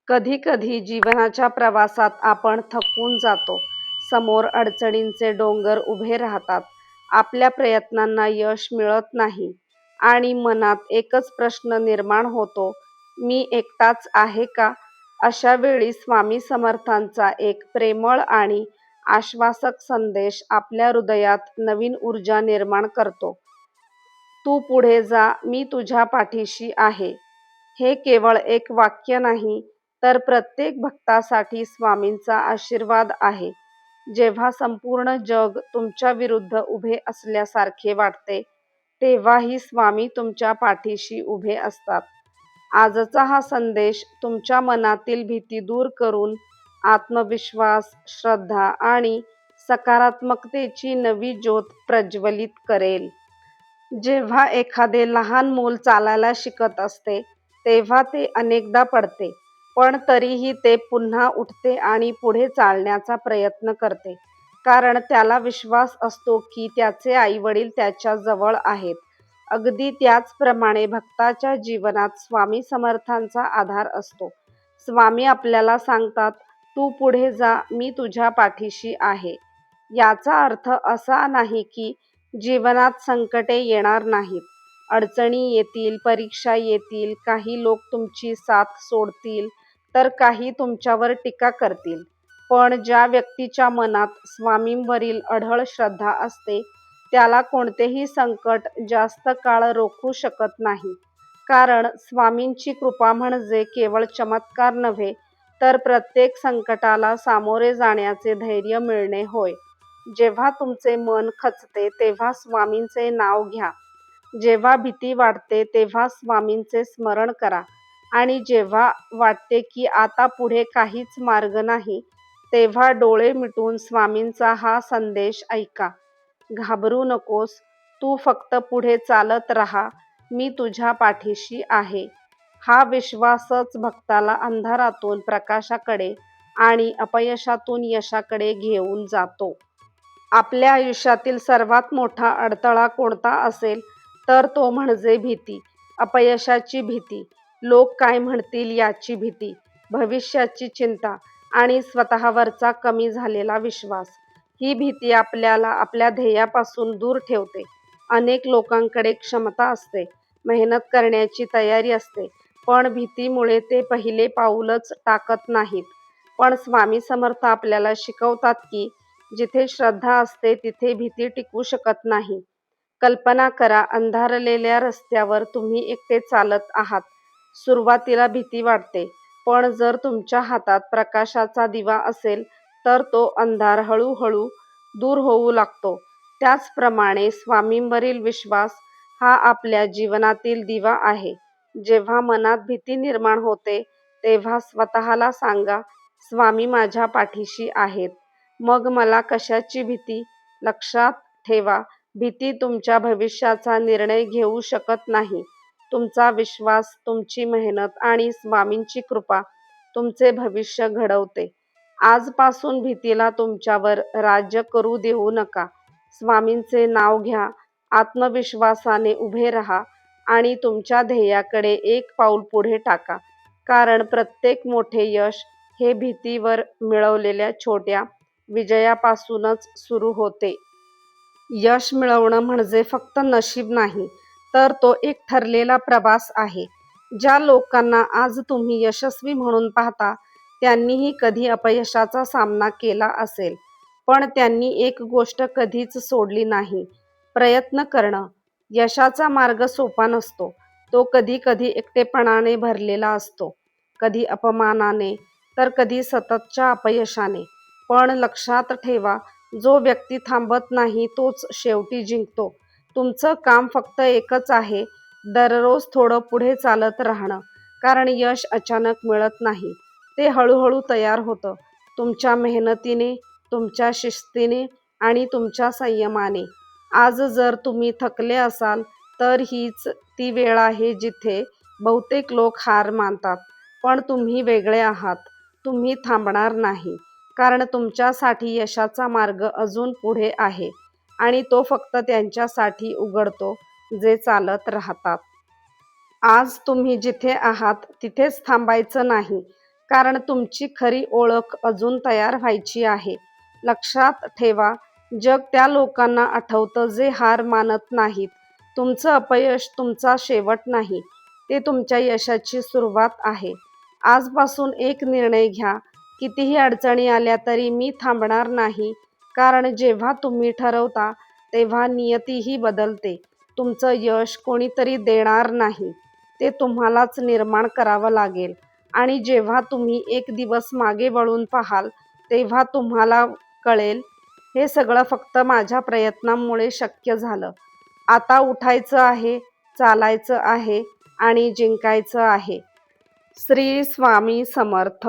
कधी-कधी जीवनाच्या प्रवासात आपण थकून जातो. समोर अडचणींचे डोंगर उभे राहतात. आपल्या प्रयत्नांना यश मिळत नाही आणि मनात एकच प्रश्न निर्माण होतो, मी एकटाच आहे का? अशा वेळी स्वामी समर्थांचा एक प्रेमळ आणि आश्वासक संदेश आपल्या हृदयात नवीन ऊर्जा निर्माण करतो. तू पुढे जा, मी तुझ्या पाठीशी आहे. हे केवळ एक वाक्य नाही, तर प्रत्येक भक्तासाठी स्वामींचा आशीर्वाद आहे. जेव्हा संपूर्ण जग तुमच्या विरुद्ध उभे असल्यासारखे वाटते, तेव्हाही स्वामी तुमच्या पाठीशी उभे असतात. आजचा हा संदेश तुमच्या मनातील भीती दूर करून आत्मविश्वास, श्रद्धा आणि सकारात्मकतेची नवी ज्योत प्रज्वलित करेल. जेव्हा एखादे लहान मूल चालायला शिकत असते, तेव्हा ते अनेकदा पडते, पण तरीही ते पुन्हा उठते आणि पुढे चालण्याचा प्रयत्न करते. कारण त्याला विश्वास असतो की त्याचे आई-वडील त्याच्या जवळ आहेत. अगदी त्याचप्रमाणे भक्ताच्या जीवनात स्वामी समर्थांचा आधार असतो. स्वामी आपल्याला सांगतात, "तू पुढे जा, मी तुझ्या पाठीशी आहे." याचा अर्थ असा नाही की जीवनात संकटे येणार नाहीत. अडचणी येतील, परीक्षा येतील, काही लोक तुमची साथ सोडतील, तर काही तुमच्यावर टीका करतील. पण ज्या व्यक्तीच्या मनात स्वामींवरील अढळ श्रद्धा असते, त्याला कोणतेही संकट जास्त काळ रोखू शकत नाही. कारण स्वामींची कृपा म्हणजे केवळ चमत्कार नव्हे, तर प्रत्येक संकटाला सामोरे जाण्याचे धैर्य मिळणे होय. जेव्हा तुमचे मन खचते, तेव्हा स्वामींचे नाव घ्या. जेव्हा भीती वाटते, तेव्हा स्वामींचे स्मरण करा. आणि जेव्हा वाटते की आता पुढे काहीच मार्ग नाही, तेव्हा डोळे मिटून स्वामींचा हा संदेश ऐका. घाबरू नकोस, तू फक्त पुढे चालत राहा, मी तुझ्या पाठीशी आहे. हा विश्वासच भक्ताला अंधारातून प्रकाशाकडे आणि अपयशातून यशाकडे घेऊन जातो. आपल्या आयुष्यातील सर्वात मोठा अडथळा कोणता असेल, तर तो म्हणजे भीती. अपयशाची भीती, लोक काय म्हणतील याची भीती, भविष्याची चिंता आणि स्वतःवरचा कमी झालेला विश्वास. ही भीती आपल्याला आपल्या ध्येयापासून दूर ठेवते. अनेक लोकांकडे क्षमता असते, मेहनत करण्याची तयारी असते, पण भीतीमुळे ते पहिले पाऊलच टाकत नाहीत. पण स्वामी समर्थ आपल्याला शिकवतात की जिथे श्रद्धा असते, तिथे भीती टिकू शकत नाही. कल्पना करा, अंधारलेल्या रस्त्यावर तुम्ही एकटे चालत आहात. सुरुवातीला भीती वाटते, पण जर तुमच्या हातात प्रकाशाचा दिवा असेल, तर तो अंधार हळूहळू दूर होऊ लागतो. त्याचप्रमाणे स्वामींवरील विश्वास हा आपल्या जीवनातील दिवा आहे. जेव्हा मनात भीती निर्माण होते, तेव्हा स्वतःला सांगा, "स्वामी माझ्या पाठीशी आहेत." मग मला कशाची भीती? लक्षात ठेवा, भीती तुमच्या भविष्याचा निर्णय घेऊ शकत नाही. तुमचा विश्वास, तुमची मेहनत आणि स्वामींची कृपा तुमचे भविष्य घडवते. आजपासून भीतीला तुमच्यावर राज्य करू देऊ नका. स्वामींचे नाव घ्या, आत्मविश्वासाने उभे राहा आणि तुमच्या ध्येयाकडे एक पाऊल पुढे टाका. कारण प्रत्येक मोठे यश हे भीतीवर मिळवलेल्या छोट्या विजयापासूनच सुरू होते. यश मिळवणं म्हणजे फक्त नशीब नाही, तर तो एक ठरलेला प्रवास आहे. ज्या लोकांना आज तुम्ही यशस्वी म्हणून पाहता, त्यांनीही कधी अपयशाचा सामना केला असेल, पण त्यांनी एक गोष्ट कधीच सोडली नाही, प्रयत्न करणं. यशाचा मार्ग सोपा नसतो. तो कधी-कधी एकटेपणाने भरलेला असतो, कधी अपमानाने, तर कधी सततच्या अपयशाने. पण लक्षात ठेवा, जो व्यक्ती थांबत नाही तोच शेवटी जिंकतो. तुमचं काम फक्त एकच आहे, दररोज थोडं पुढे चालत राहणं. कारण यश अचानक मिळत नाही, ते हळूहळू तयार होतं. तुमच्या मेहनतीने, तुमच्या शिस्तीने आणि तुमच्या संयमाने. आज जर तुम्ही थकले असाल, तर हीच ती वेळ आहे जिथे बहुतेक लोक हार मानतात. पण तुम्ही वेगळे आहात. तुम्ही थांबणार नाही. कारण तुमच्यासाठी यशाचा मार्ग अजून पुढे आहे आणि तो फक्त त्यांच्यासाठी उघडतो जे चालत राहतात. आज तुम्ही जिथे आहात तिथेच थांबायचं नाही, कारण तुमची खरी ओळख अजून तयार व्हायची आहे. लक्षात ठेवा, जग त्या लोकांना आठवतं जे हार मानत नाहीत. तुमचं अपयश तुमचा शेवट नाही, ते तुमच्या यशाची सुरुवात आहे. आजपासून एक निर्णय घ्या, कितीही अडचणी आल्या तरी मी थांबणार नाही, कारण जेव्हा तुम्ही ठरवता तेव्हा नियतीही बदलते. तुमचं यश कोणीतरी देणार नाही, ते तुम्हालाच निर्माण करावं लागेल. आणि जेव्हा तुम्ही एक दिवस मागे वळून पाहाल, तेव्हा तुम्हाला कळेल, हे सगळं फक्त माझ्या प्रयत्नांमुळे शक्य झालं. आता उठायचं आहे, चालायचं आहे आणि जिंकायचं आहे. श्री स्वामी समर्थ.